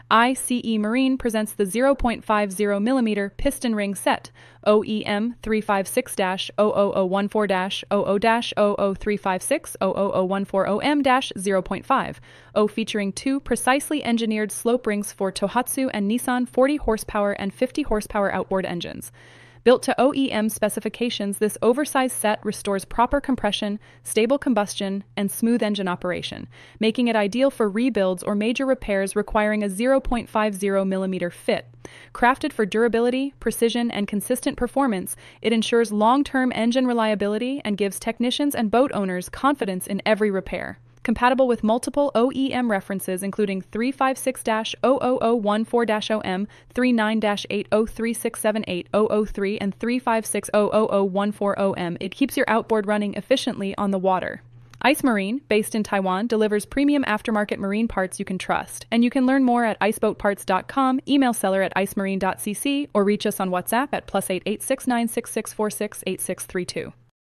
ICE Marine presents the 0.50mm Piston Ring Set, OEM 356-00014-000356-00014OM-0.50, featuring two precisely engineered slope rings for Tohatsu and Nissan 40 horsepower and 50 horsepower outboard engines. Built to OEM specifications, this oversized set restores proper compression, stable combustion, and smooth engine operation, making it ideal for rebuilds or major repairs requiring a 0.50mm fit. Crafted for durability, precision, and consistent performance, it ensures long-term engine reliability and gives technicians and boat owners confidence in every repair. Compatible with multiple OEM references including 356-00014-OM, 39-803678-003, and 356-00014OM, it keeps your outboard running efficiently on the water. ICE Marine, based in Taiwan, delivers premium aftermarket marine parts you can trust. And you can learn more at iceboatparts.com, email seller at icemarine.cc, or reach us on WhatsApp at +886 96646 8632.